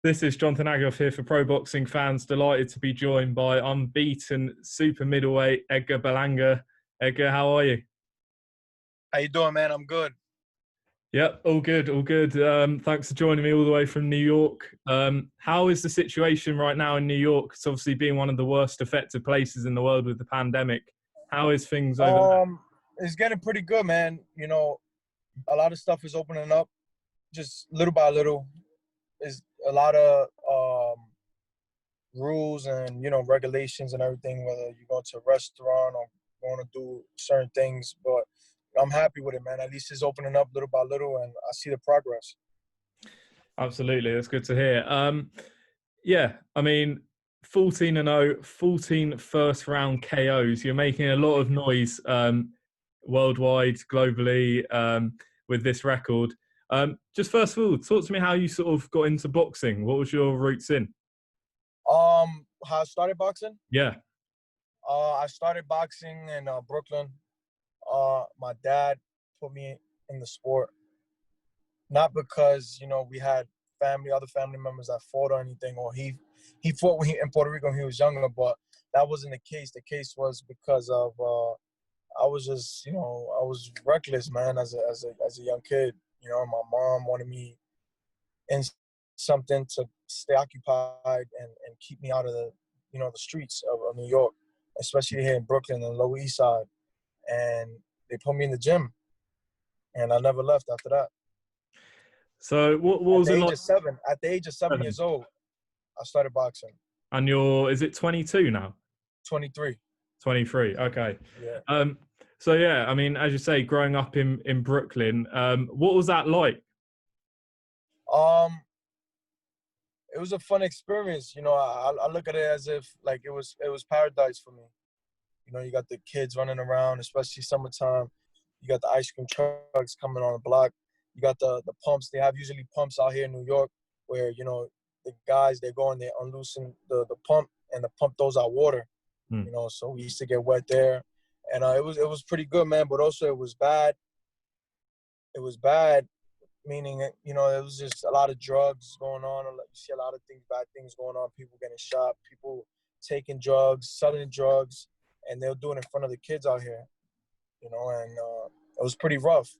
This is Jonathan Agoff here for Pro Boxing Fans. Delighted to be joined by unbeaten super-middleweight Edgar Berlanga. Edgar, how are you? How you doing, man? I'm good. Yep, all good, all good. Thanks for joining me all the way from New York. How is the situation right now in New York? It's obviously being one of the worst affected places in the world with the pandemic. How is things over there? It's getting pretty good, man. You know, a lot of stuff is opening up, just little by little. There's a lot of rules and regulations and everything. Whether you go to a restaurant or going to do certain things, but I'm happy with it, man. At least it's opening up little by little, and I see the progress. Absolutely, that's good to hear. Yeah, I mean, 14-0, 14 first round KOs. You're making a lot of noise worldwide, globally, with this record. Just first of all, talk to me how you sort of got into boxing. What was your roots in? How I started boxing? Yeah. I started boxing in Brooklyn. My dad put me in the sport, not because we had other family members that fought or anything, or he fought in Puerto Rico when he was younger, but that wasn't the case. The case was because of I was just I was reckless, man, as a young kid. My mom wanted me in something to stay occupied and keep me out of the streets of New York, especially here in Brooklyn and the Lower East Side. And they put me in the gym, and I never left after that. So what was it like? At the age of 7 years old, I started boxing. And is it 22 now? 23. 23, okay. Yeah. So yeah, I mean, as you say, growing up in Brooklyn, what was that like? It was a fun experience. I look at it as if like it was paradise for me. You got the kids running around, especially summertime. You got the ice cream trucks coming on the block. You got the pumps. They have usually pumps out here in New York where, the guys, they go and they unloosen the pump, and the pump throws out water. So we used to get wet there. And it was pretty good, man, but also it was bad. It was bad, meaning, it was just a lot of drugs going on. You see a lot of bad things going on, people getting shot, people taking drugs, selling drugs, and they'll do it in front of the kids out here, and it was pretty rough.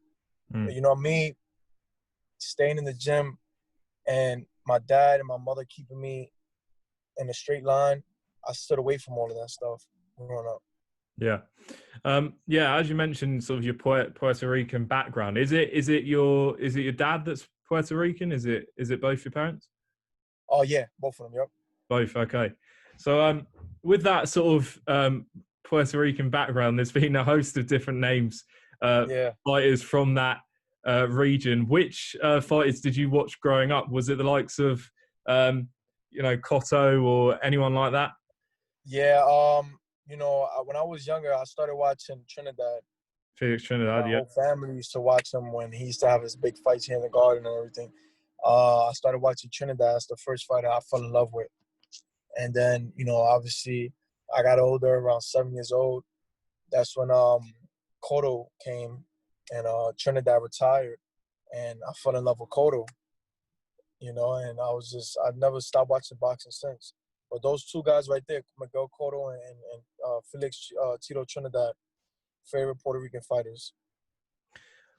But, me staying in the gym and my dad and my mother keeping me in a straight line, I stood away from all of that stuff growing up. Yeah. Yeah, as you mentioned, sort of your Puerto Rican background. Is it your dad that's Puerto Rican? Is it both your parents? Oh yeah, both of them, yep. Both, okay. So with that sort of Puerto Rican background, there's been a host of different names, fighters from that region. Which fighters did you watch growing up? Was it the likes of Cotto or anyone like that? Yeah, when I was younger, I started watching Trinidad. Felix Trinidad, My yeah. whole family used to watch him when he used to have his big fights here in the garden and everything. I started watching Trinidad. That's the first fighter I fell in love with. And then, obviously, I got older, around 7 years old. That's when Cotto came and Trinidad retired. And I fell in love with Cotto, and I've never stopped watching boxing since. But those two guys right there, Miguel Cotto and Felix Tito Trinidad, favorite Puerto Rican fighters.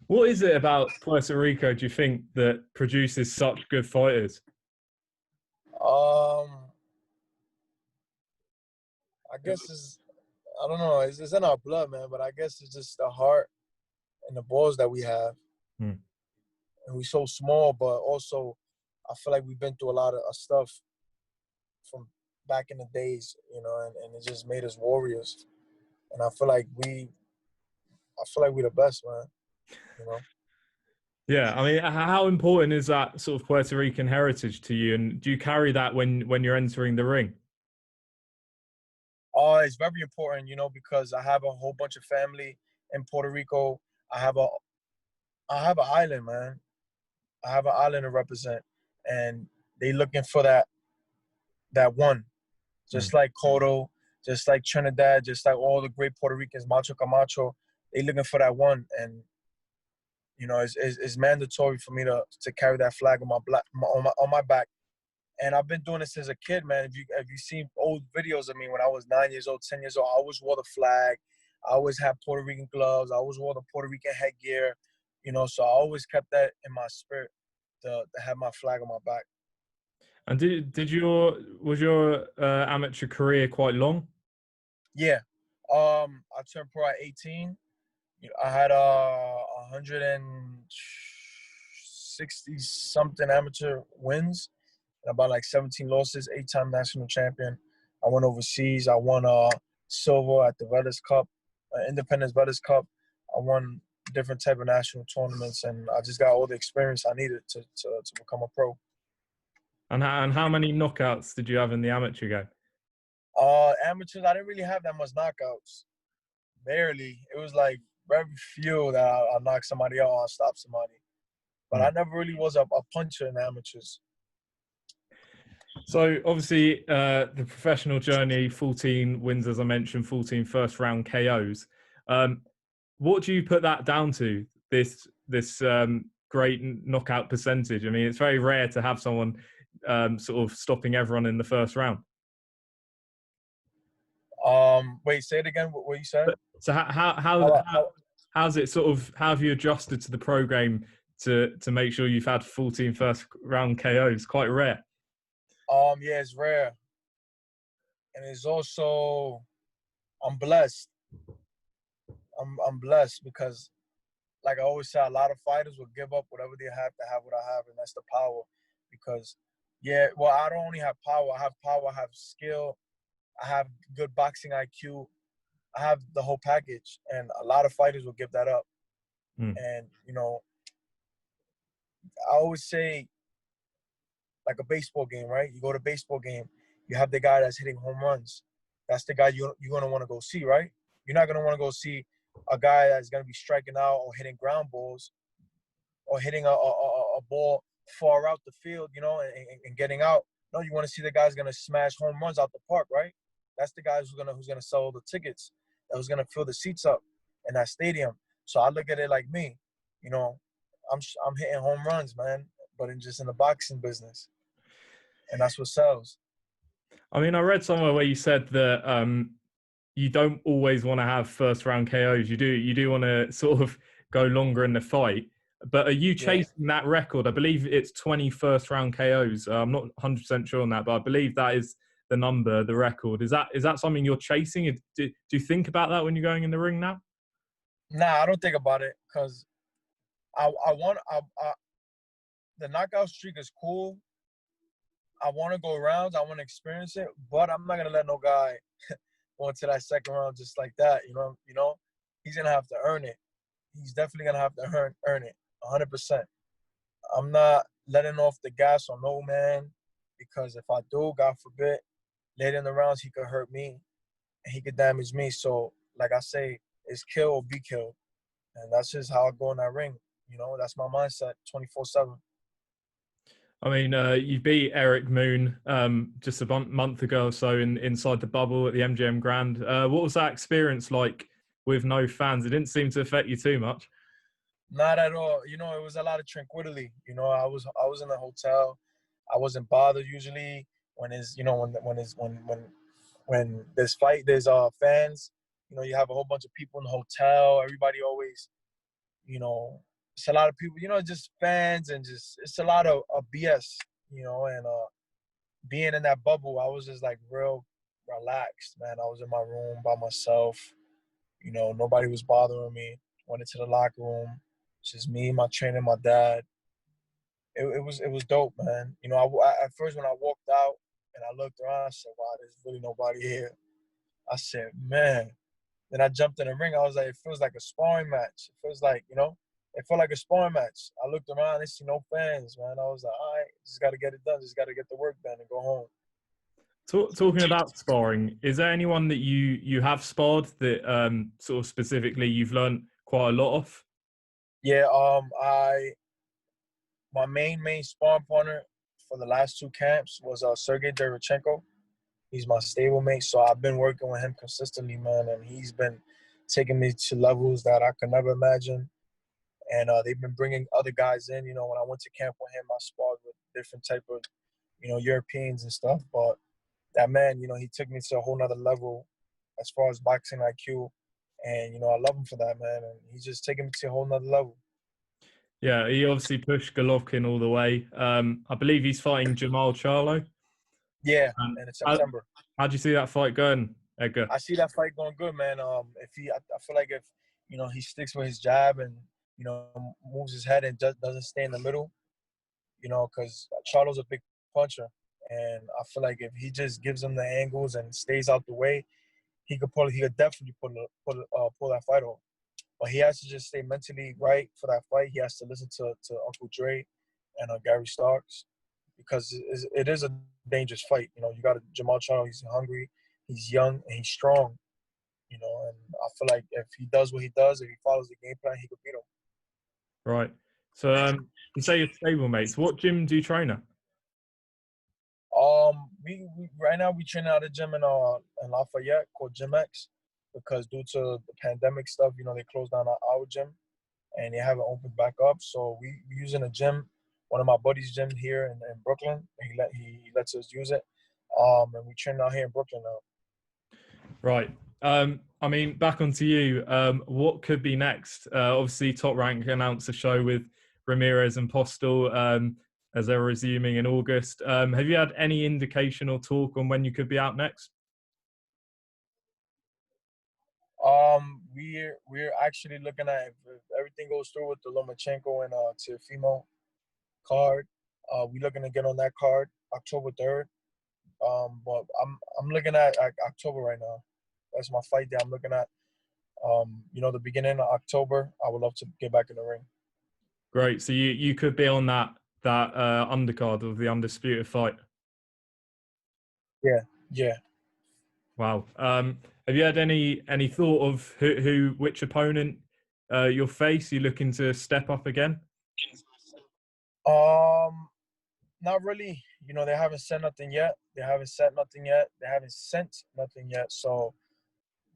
What is it about Puerto Rico, do you think, that produces such good fighters? I guess I don't know, it's in our blood, man, but I guess it's just the heart and the balls that we have. And we're so small, but also I feel like we've been through a lot of stuff from back in the days, and it just made us warriors. And I feel like we're the best, man. Yeah, I mean, how important is that sort of Puerto Rican heritage to you, and do you carry that when you're entering the ring? It's very important, because I have a whole bunch of family in Puerto Rico. I have an island, man. I have an island to represent, and they looking for that one, just like Cotto, just like Trinidad, just like all the great Puerto Ricans, Macho Camacho. They looking for that one, and it's mandatory for me to carry that flag on my back, And I've been doing this since a kid, man. If you seen old videos of me when I was 9 years old, 10 years old, I always wore the flag. I always had Puerto Rican gloves. I always wore the Puerto Rican headgear. You know, so I always kept that in my spirit to have my flag on my back. And was your amateur career quite long? Yeah. I turned pro at 18. I had 160 something amateur wins and about like 17 losses, 8-time national champion. I went overseas. I won silver at the Vedas Cup, Independence Vedas Cup. I won different type of national tournaments, and I just got all the experience I needed to become a pro. And how many knockouts did you have in the amateur game? Amateurs, I didn't really have that much knockouts. Barely. It was like very few that I knocked somebody out or stop somebody. But I never really was a puncher in amateurs. So obviously the professional journey, 14 wins, as I mentioned, 14 first round KOs. What do you put that down to, this great knockout percentage? I mean, it's very rare to have someone sort of stopping everyone in the first round. Wait, say it again. What you said? So how's it sort of, how have you adjusted to the program to make sure you've had 14 first round KOs? Quite rare. Yeah, it's rare. And it's also, I'm blessed. I'm blessed because, like I always say, a lot of fighters will give up whatever they have to have what I have, and that's the power. Because, yeah, well, I don't only have power. I have skill. I have good boxing IQ. I have the whole package, and a lot of fighters will give that up. And, you know, I always say, like a baseball game, right? You go to a baseball game, you have the guy that's hitting home runs. That's the guy you're going to want to go see, right? You're not going to want to go see a guy that's going to be striking out or hitting ground balls or hitting a ball far out the field, you know, and getting out. No, you want to see the guy who's going to smash home runs out the park, right? That's the guy who's gonna sell the tickets, who's going to fill the seats up in that stadium. So I look at it like me, you know, I'm hitting home runs, man, but just in the boxing business. And that's what sells. I mean, I read somewhere where you said that you don't always want to have first round KOs. You do want to sort of go longer in the fight. But are you chasing that record? I believe it's 20 first round KOs. I'm not 100% sure on that, but I believe that is the number, the record. Is that something you're chasing? Do you think about that when you're going in the ring now? Nah, I don't think about it because the knockout streak is cool. I want to go rounds. I want to experience it, but I'm not gonna let no guy go into that second round just like that. You know, he's gonna have to earn it. He's definitely gonna have to earn it, 100%. I'm not letting off the gas on no man because if I do, God forbid, later in the rounds he could hurt me and he could damage me. So, like I say, it's kill or be killed, and that's just how I go in that ring. You know, that's my mindset, 24/7. I mean, you beat Eric Moon just a month ago or so inside the bubble at the MGM Grand. What was that experience like with no fans? It didn't seem to affect you too much. Not at all. You know, it was a lot of tranquility. You know, I was in the hotel. I wasn't bothered usually when it's, you know, when there's fans. You know, you have a whole bunch of people in the hotel. Everybody always, you know, it's a lot of people. You know, just fans and just it's a lot of BS. You know, and being in that bubble, I was just like real relaxed, man. I was in my room by myself. You know, nobody was bothering me. Went into the locker room. It's just me, my trainer, my dad. It was dope, man. You know, at first when I walked out and I looked around, I said, "Wow, there's really nobody here." I said, "Man." Then I jumped in the ring. I was like, "It feels like a sparring match. It feels like, you know, it felt like a sparring match." I looked around, I see no fans, man. I was like, "All right, just got to get it done. Just got to get the work done and go home." Talking about sparring, is there anyone that you have sparred that sort of specifically you've learned quite a lot of? Yeah, my main sparring partner for the last two camps was Sergey Derevchenko. He's my stablemate, so I've been working with him consistently, man, and he's been taking me to levels that I could never imagine. And they've been bringing other guys in. You know, when I went to camp with him, I sparred with different type of, Europeans and stuff. But that man, he took me to a whole nother level as far as boxing IQ. And, I love him for that, man. And he's just taking me to a whole nother level. Yeah, he obviously pushed Golovkin all the way. I believe he's fighting Jamal Charlo. Yeah, and in September. How do you see that fight going, Edgar? I see that fight going good, man. I feel like if he sticks with his jab and moves his head and doesn't stay in the middle, because Charlo's a big puncher, and I feel like if he just gives him the angles and stays out the way, he could definitely pull that fight off. But he has to just stay mentally right for that fight. He has to listen to Uncle Dre and Gary Starks, because it is a dangerous fight. You got Jamal Charlo. He's hungry, he's young, and he's strong. And I feel like if he does what he does, if he follows the game plan, he could beat him. Right. So you say you're stablemates. What gym do you train at? We right now we train out of a gym in Lafayette called Gym X, because due to the pandemic stuff, they closed down our gym and they haven't opened back up. So we using a gym, one of my buddies' gym here in Brooklyn. He lets us use it. And we train out here in Brooklyn now. Right. I mean, back onto you. What could be next? Obviously, Top Rank announced a show with Ramirez and Postal as they're resuming in August. Have you had any indication or talk on when you could be out next? We're actually looking at, if everything goes through with the Lomachenko and Teofimo card. We're looking to get on that card October 3rd. But I'm looking at October right now. That's my fight day I'm looking at. The beginning of October, I would love to get back in the ring. Great. So you could be on that undercard of the undisputed fight. Yeah. Wow. Have you had any thought of which opponent you'll face? You looking to step up again? Not really. They haven't said nothing yet. They haven't sent nothing yet. So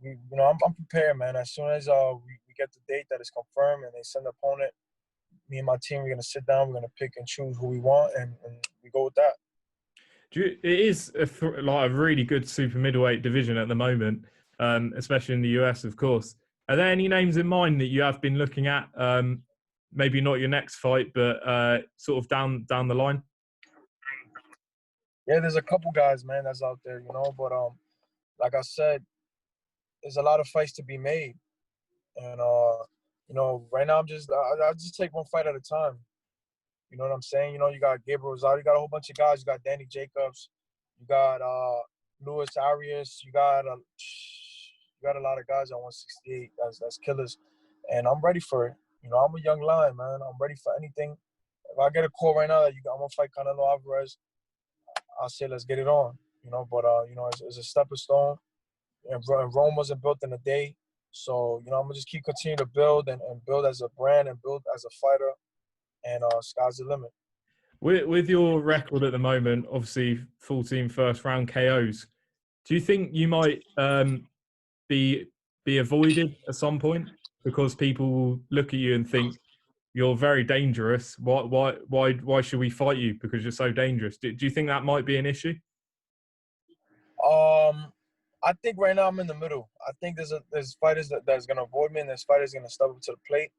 I'm prepared, man. As soon as we get the date that is confirmed and they send the opponent, me and my team, we're gonna sit down. We're gonna pick and choose who we want, and we go with that. It is a really good super middleweight division at the moment, especially in the US, of course. Are there any names in mind that you have been looking at? Maybe not your next fight, but sort of down the line. Yeah, there's a couple guys, man, that's out there, But like I said, there's a lot of fights to be made, and right now I just take one fight at a time. You know what I'm saying? You got Gabriel Rosado, you got a whole bunch of guys. You got Danny Jacobs, you got Luis Arias, you got a lot of guys at 168 that's killers, and I'm ready for it. I'm a young lion, man. I'm ready for anything. If I get a call right now that I'm gonna fight Canelo Alvarez, I'll say let's get it on. But it's a stepping stone, and Rome wasn't built in a day. So I'm gonna just continue to build and build as a brand and build as a fighter, and sky's the limit. With your record at the moment, obviously 14 first round KOs, do you think you might be avoided at some point because people will look at you and think you're very dangerous? Why should we fight you because you're so dangerous? Do you think that might be an issue? I think right now I'm in the middle. I think there's fighters that's gonna avoid me, and there's fighters gonna step up to the plate,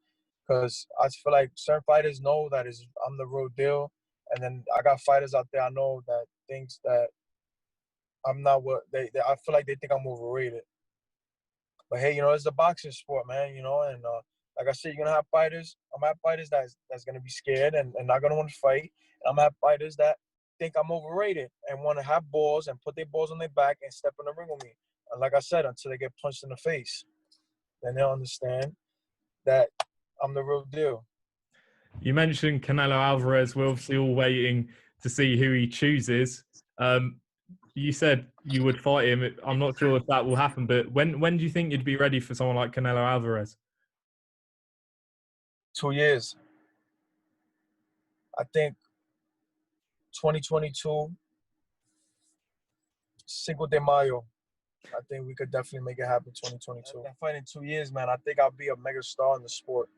because I feel like certain fighters know that I'm the real deal, and then I got fighters out there I know that thinks that I'm not what they I feel like they think I'm overrated. But hey, it's a boxing sport, man. And like I said, you're gonna have fighters. I'm gonna have fighters that's gonna be scared and not gonna want to fight. And I'm gonna have fighters that think I'm overrated and want to have balls and put their balls on their back and step in the ring with me. And like I said, until they get punched in the face, then they'll understand that I'm the real deal. You mentioned Canelo Alvarez. We're obviously all waiting to see who he chooses. You said you would fight him. I'm not sure if that will happen, but when do you think you'd be ready for someone like Canelo Alvarez? 2 years. I think 2022, Cinco De Mayo. I think we could definitely make it happen 2022. I'm fighting 2 years, man. I think I'll be a mega star in the sport.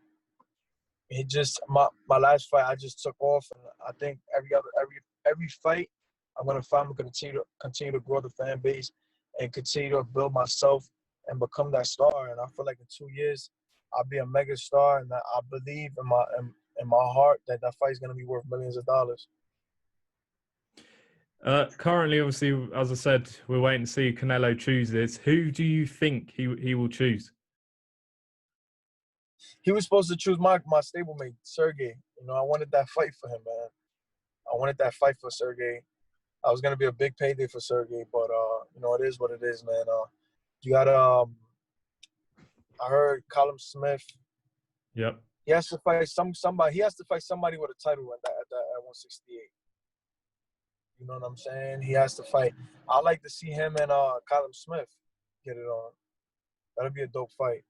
My last fight, I just took off, and I think every fight I'm gonna fight. I'm gonna continue to grow the fan base and continue to build myself and become that star. And I feel like in 2 years, I'll be a mega star, and I believe in my heart that fight is gonna be worth millions of dollars. Currently, obviously, as I said, we're waiting to see Canelo choose this. Who do you think he will choose? He was supposed to choose my stablemate, Sergey. You know, I wanted that fight for him, man. I wanted that fight for Sergey. I was gonna be a big payday for Sergey, but you know, it is what it is, man. You got I heard Callum Smith. Yep. He has to fight somebody. He has to fight somebody with a title at 168. You know what I'm saying? He has to fight. I like to see him and Callum Smith get it on. That'll be a dope fight.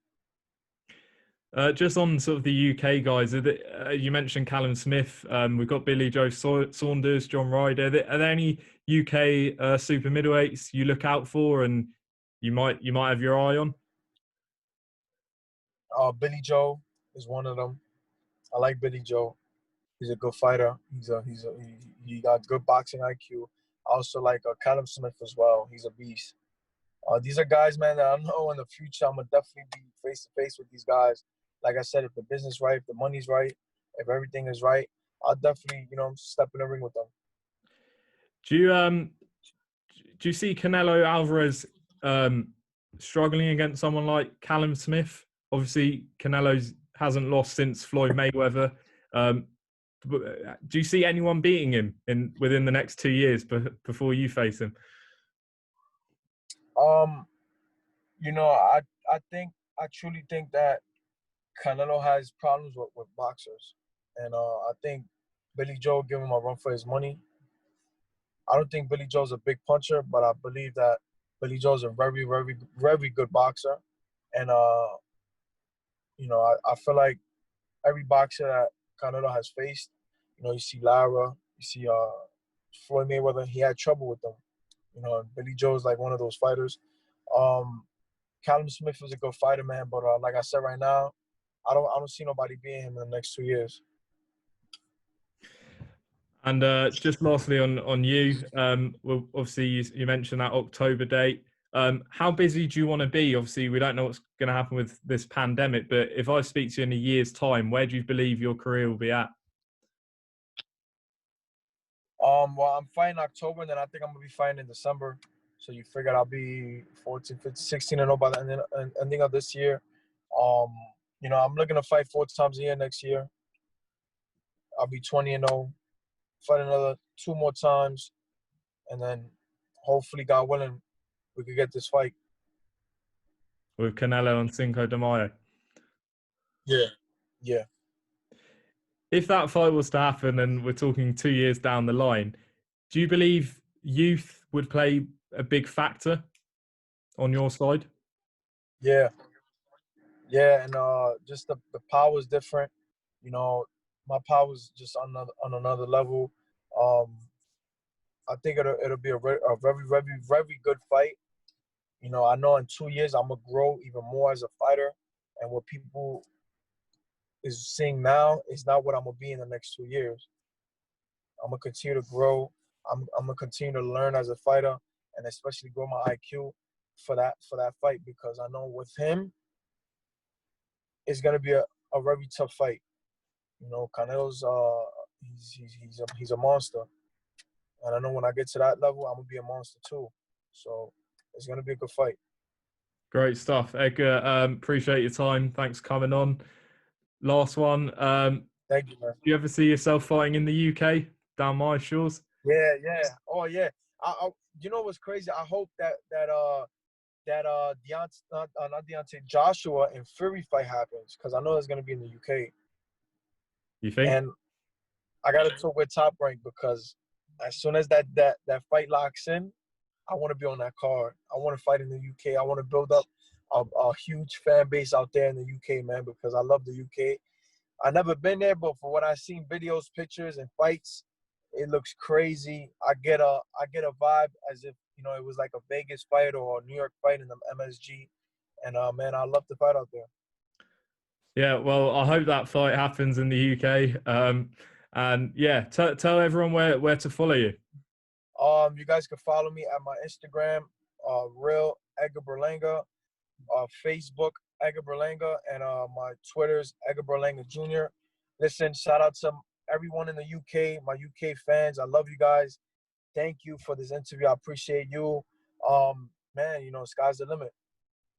Just on sort of the UK guys, you mentioned Callum Smith. We've got Billy Joe Saunders, John Ryder. Are there any UK super middleweights you look out for and you might have your eye on? Billy Joe is one of them. I like Billy Joe. He's a good fighter. He got good boxing IQ. I also like Callum Smith as well. He's a beast. These are guys, man, that I know in the future I'm gonna definitely be face to face with these guys. Like I said, if the business is right, if the money's right, if everything is right, I'll definitely, step in the ring with them. Do you see Canelo Alvarez struggling against someone like Callum Smith? Obviously, Canelo hasn't lost since Floyd Mayweather. Do you see anyone beating him within the next 2 years before you face him? I truly think that Canelo has problems with boxers, and I think Billy Joe give him a run for his money. I don't think Billy Joe's a big puncher, but I believe that Billy Joe's a very, very, very good boxer, and I feel like every boxer that Canelo has faced, you see Lara, you see Floyd Mayweather, he had trouble with them. Billy Joe is like one of those fighters. Callum Smith is a good fighter, man, but like I said right now, I don't see nobody beating him in the next 2 years. And just lastly on you, well, obviously you mentioned that October date. How busy do you want to be? Obviously, we don't know what's going to happen with this pandemic, but if I speak to you in a year's time, where do you believe your career will be at? Well, I'm fighting October, and then I think I'm gonna be fighting in December. So you figured I'll be 14, 15, 16 and 0 by the ending of this year. I'm looking to fight 4 times a year next year. I'll be 20 and 0, fight another 2 more times, and then hopefully, God willing, we could get this fight With Canelo and Cinco De Mayo. Yeah. If that fight was to happen, and we're talking 2 years down the line, do you believe youth would play a big factor on your side? Yeah, and just the power is different. My power is just on another level. I think it'll be a very, very, very good fight. I know in 2 years I'm gonna grow even more as a fighter, and what people is seeing now is not what I'm gonna be in the next 2 years. I'm gonna continue to grow. I'm gonna continue to learn as a fighter, and especially grow my IQ for that fight, because I know with him, it's gonna be a very tough fight. Canelo's he's a monster, and I know when I get to that level, I'm gonna be a monster too. So it's gonna be a good fight. Great stuff, Edgar. Appreciate your time. Thanks for coming on. Last one. Thank you, man. Do you ever see yourself fighting in the UK down my shores? Yeah. Oh yeah. You know what's crazy? I hope that Joshua and Fury fight happens, because I know it's gonna be in the UK. You think? And I gotta talk with Top Rank, because as soon as that fight locks in, I want to be on that card. I want to fight in the UK. I want to build up a huge fan base out there in the UK, man, because I love the UK. I've never been there, but for what I've seen, videos, pictures, and fights, it looks crazy. I get a vibe as if it was like a Vegas fight or a New York fight in the MSG, and man, I love to fight out there. Yeah, well, I hope that fight happens in the UK. And yeah, tell everyone where to follow you. You guys can follow me at my Instagram, real Edgar Berlanga, Facebook Edgar Berlanga, and my Twitter's Edgar Berlanga Jr. Listen, shout out to everyone in the UK, my UK fans. I love you guys. Thank you for this interview. I appreciate you. Man, you know, sky's the limit.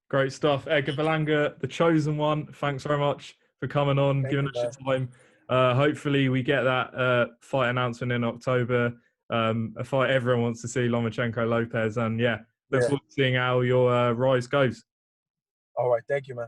Great stuff. Edgar Berlanga, the chosen one. Thanks very much for coming on, Thank giving you, us your time. Hopefully we get that fight announcement in October. A fight everyone wants to see, Lomachenko Lopez. And yeah, look forward to seeing how your rise goes. All right. Thank you, man.